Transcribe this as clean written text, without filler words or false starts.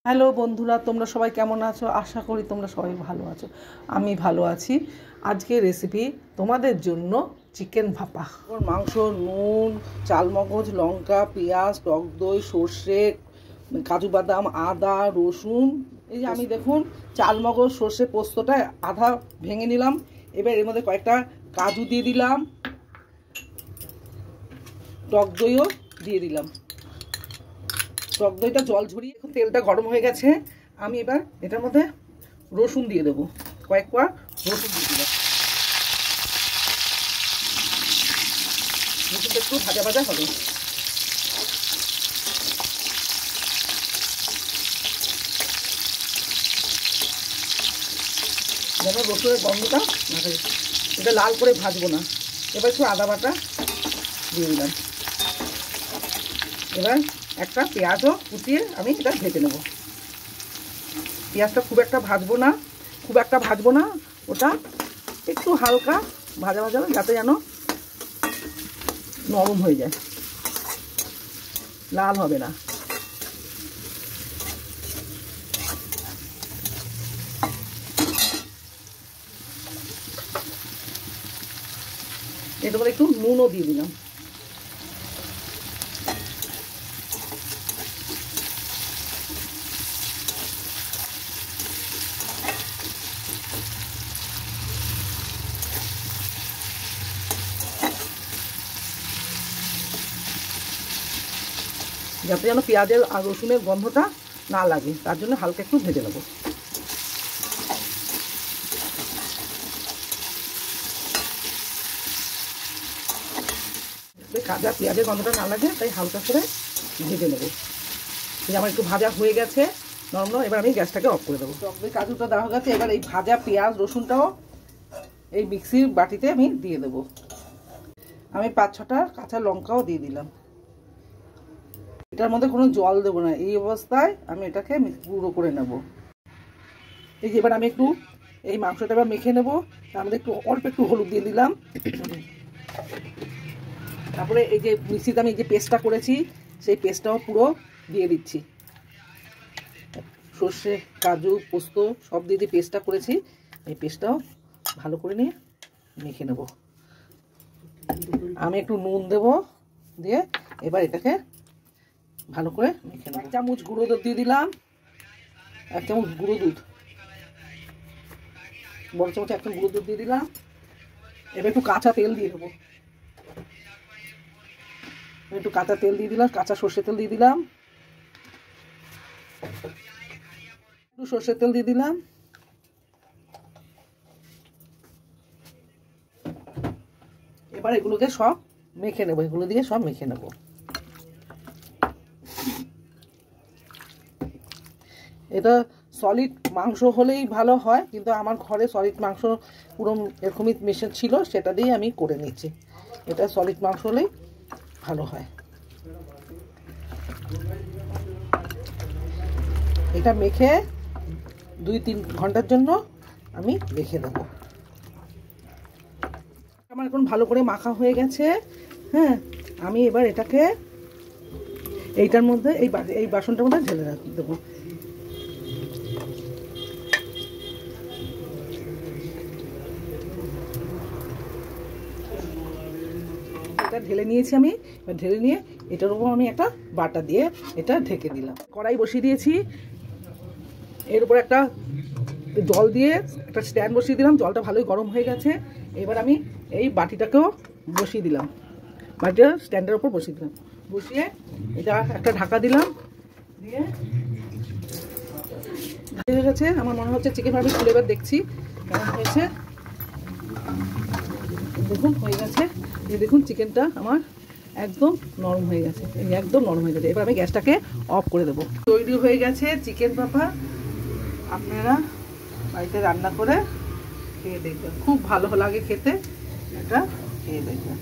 Hello বন্ধুরা, তোমরা সবাই কেমন আছো? আশা করি তোমরা সবাই ভালো আছো। আমি ভালো আছি। আজকের রেসিপি তোমাদের জন্য চিকেন ভাপা। মাংস, নুন, চালমগজ, লঙ্কা, পেঁয়াজ, টক দই, সর্ষে, কাজু বাদাম, আদা, রসুন। এই যে আমি দেখুন চালমগজ, সর্ষে, পোস্তটা আধা ভেঙে নিলাম। এবার এর মধ্যে কয়েকটা কাজু দিয়ে দিলাম, টক দইও দিয়ে দিলাম। টক দইটা জল ঝরিয়ে তেলটা গরম হয়ে গেছে। আমি এবার এটার মধ্যে রসুন দিয়ে দেবো, কয়েক কোয়া রসুন দিয়ে দিলাম। রসুনটা একটু ভাজা ভাজা হবে। যেন রসুনের গন্ধটা না থাকে, এটা লাল করে ভাজবো না। এবার একটু আদা বাটা দিয়ে দিলাম। এবার একটা পেঁয়াজও কুচিয়ে আমি এটা ভেজে নেব। পেঁয়াজটা খুব একটা ভাজবো না, ওটা একটু হালকা ভাজা ভাজা যাতে যেন নরম হয়ে যায়, লাল হবে না। এর উপরে একটু নুনও দিয়ে দিলাম। যাতে যেন পেঁয়াজের আর রসুনের গন্ধটা না লাগে, তার জন্য হালকা একটু ভেজে নেব। কাঁচা পেঁয়াজের গন্ধটা না লাগে তাই হালকা করে ভেজে নেব। আমার একটু ভাজা হয়ে গেছে নরম। এবার আমি গ্যাসটাকে অফ করে দেবো। টক দই কাজুটা দেওয়া হয়ে গেছে। এবার এই ভাজা পেঁয়াজ রসুনটাও এই মিক্সির বাটিতে আমি দিয়ে দেবো। আমি 5-6টা কাঁচা লঙ্কাও দিয়ে দিলাম। এটার মধ্যে কোনো জল দেবো না, এই অবস্থায় আমি এটাকে গুঁড়ো করে নেব। এই যে এবার আমি একটু এই মাংসটা এবার মেখে নেবো। তার মধ্যে অল্প একটু হলুদ দিয়ে দিলাম। তারপরে এই যে মিক্সিতে আমি যে পেস্টটা করেছি সেই পেস্টটাও পুরো দিয়ে দিচ্ছি। সর্ষে, কাজু, পোস্ত সব দিয়ে পেস্টটা করেছি, এই পেস্টটাও ভালো করে নিয়ে মেখে নেব। আমি একটু নুন দেব, দিয়ে এবার এটাকে ভালো করে মেখে নেব। 1 চামচ গুঁড়ো দুধ দিয়ে দিলাম, 1 চামচ গুঁড়ো দুধ, বড় চামচ 1 চামচ গুঁড়ো দুধ দিয়ে দিলাম। এবার একটু কাঁচা তেল দিয়ে দেবো। একটু কাঁচা তেল দিয়ে দিলাম, কাঁচা সর্ষের তেল দিয়ে দিলাম, একটু সর্ষের তেল দিয়ে দিলাম। এবার এগুলোকে সব মেখে নেবো, এগুলো দিয়ে সব মেখে নেব। এটা সলিড মাংস হলেই ভালো হয়, কিন্তু আমার ঘরে সলিড মাংস পুরো এরকমই মেশিন ছিল, সেটা দিয়ে আমি করে নিচ্ছি। এটা সলিড মাংস হলেই ভালো হয়। এটা মেখে 2-3 ঘন্টার জন্য আমি রেখে দেবো। আমার এখন ভালো করে মাখা হয়ে গেছে। হ্যাঁ, আমি এবার এটাকে এইটার মধ্যে এই বাসনটার মধ্যে ঢেলে দেবো। এটা ঢেলে নিয়েছি আমি। ঢেলে নিয়ে এটার উপর আমি একটা বাটা দিয়ে এটা ঢেকে দিলাম। কড়াই বসিয়ে দিয়েছি, এর উপর একটা জল দিয়ে একটা স্ট্যান্ড বসিয়ে দিলাম। জলটা ভালোই গরম হয়ে গেছে। এবার আমি এই বাটিটাকেও বসিয়ে দিলাম, বাটিটা স্ট্যান্ডের উপর বসিয়ে দিলাম। বসিয়ে এটা একটা ঢাকা দিলাম, দিয়ে হয়ে গেছে। আমার মনে হচ্ছে চিকেন ভাপা খুলে এবার দেখছি কেমন হয়েছে। দেখুন হয়ে গেছে। এই দেখুন চিকেনটা আমার একদম নরম হয়ে গেছে, একদম নরম হয়ে গেছে। এবার আমি গ্যাসটাকে অফ করে দেবো। তৈরি হয়ে গেছে চিকেন ভাপা। আপনারা বাড়িতে রান্না করে খেয়ে দেখবেন, খুব ভালো লাগে খেতে। এটা খেয়ে দেখবেন।